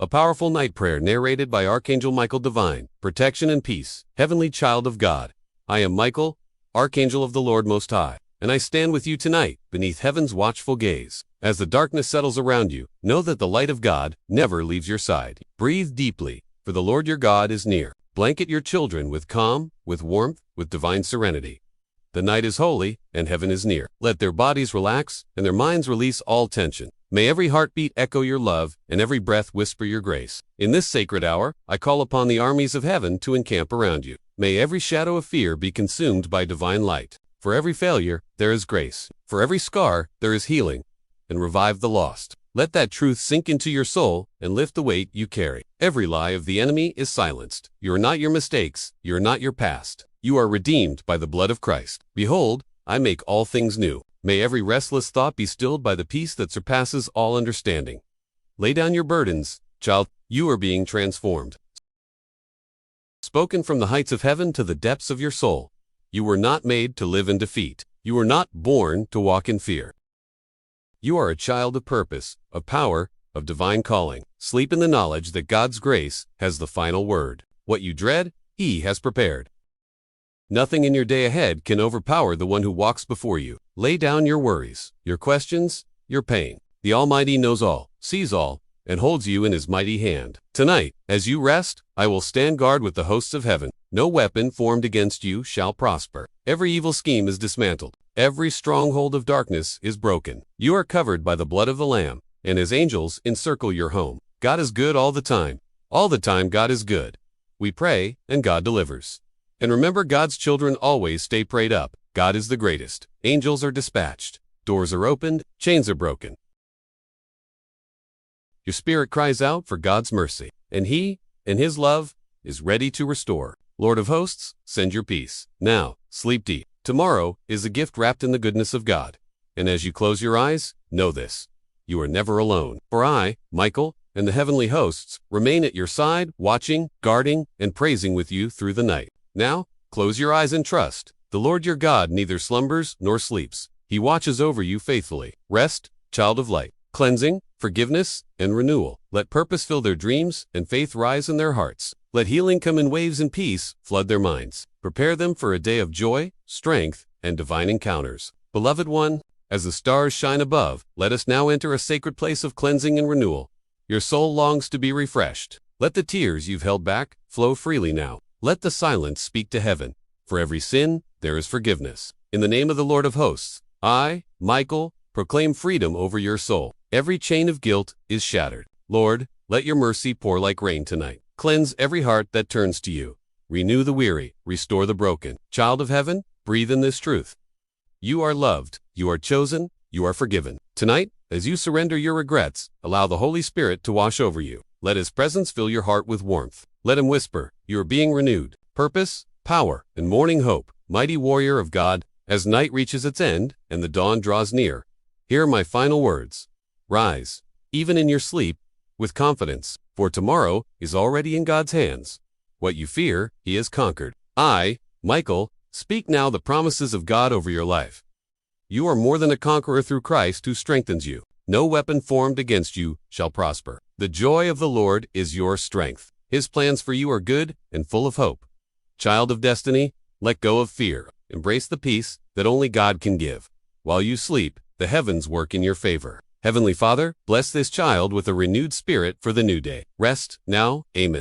a powerful night prayer narrated by Archangel Michael. Divine protection and peace. Heavenly child of God, I am Michael, Archangel of the Lord Most High, and I stand with you tonight beneath heaven's watchful gaze. As the darkness settles around you, know that the light of God never leaves your side. Breathe deeply, for the Lord your God is near. Blanket your children with calm, with warmth, with divine serenity. The night is holy, and heaven is near. Let their bodies relax, and their minds release all tension. May every heartbeat echo your love, and every breath whisper your grace. In this sacred hour, I call upon the armies of heaven to encamp around you. May every shadow of fear be consumed by divine light. For every failure, there is grace. For every scar, there is healing. And revive the lost. Let that truth sink into your soul and lift the weight you carry. Every lie of the enemy is silenced. You are not your mistakes. You are not your past. You are redeemed by the blood of Christ. Behold, I make all things new. May every restless thought be stilled by the peace that surpasses all understanding. Lay down your burdens, child. You are being transformed. Spoken from the heights of heaven to the depths of your soul. You were not made to live in defeat. You were not born to walk in fear. You are a child of purpose, of power, of divine calling. Sleep in the knowledge that God's grace has the final word. What you dread, He has prepared. Nothing in your day ahead can overpower the one who walks before you. Lay down your worries, your questions, your pain. The Almighty knows all, sees all, and holds you in His mighty hand. Tonight, as you rest, I will stand guard with the hosts of heaven. No weapon formed against you shall prosper. Every evil scheme is dismantled. Every stronghold of darkness is broken. You are covered by the blood of the Lamb, and His angels encircle your home. God is good all the time. All the time God is good. We pray, and God delivers. And remember, God's children always stay prayed up. God is the greatest. Angels are dispatched. Doors are opened. Chains are broken. Your spirit cries out for God's mercy, and He, in His love, is ready to restore. Lord of hosts, send your peace. Now, sleep deep. Tomorrow is a gift wrapped in the goodness of God. And as you close your eyes, know this: you are never alone. For I, Michael, and the heavenly hosts remain at your side, watching, guarding, and praising with you through the night. Now, close your eyes and trust. The Lord your God neither slumbers nor sleeps. He watches over you faithfully. Rest, child of light. Cleansing, forgiveness, and renewal. Let purpose fill their dreams and faith rise in their hearts. Let healing come in waves and peace flood their minds. Prepare them for a day of joy, strength, and divine encounters. Beloved one, as the stars shine above, let us now enter a sacred place of cleansing and renewal. Your soul longs to be refreshed. Let the tears you've held back flow freely now. Let the silence speak to heaven. For every sin, there is forgiveness. In the name of the Lord of hosts, I, Michael, proclaim freedom over your soul. Every chain of guilt is shattered. Lord, let your mercy pour like rain tonight. Cleanse every heart that turns to you. Renew the weary, restore the broken. Child of heaven, breathe in this truth. You are loved, you are chosen, you are forgiven. Tonight, as you surrender your regrets, allow the Holy Spirit to wash over you. Let His presence fill your heart with warmth. Let Him whisper, you are being renewed. Purpose, power, and morning hope. Mighty warrior of God, as night reaches its end and the dawn draws near, hear my final words. Rise, even in your sleep, with confidence, for tomorrow is already in God's hands. What you fear, He has conquered. I, Michael, speak now the promises of God over your life. You are more than a conqueror through Christ who strengthens you. No weapon formed against you shall prosper. The joy of the Lord is your strength. His plans for you are good and full of hope. Child of destiny, let go of fear. Embrace the peace that only God can give. While you sleep, the heavens work in your favor. Heavenly Father, bless this child with a renewed spirit for the new day. Rest now. Amen.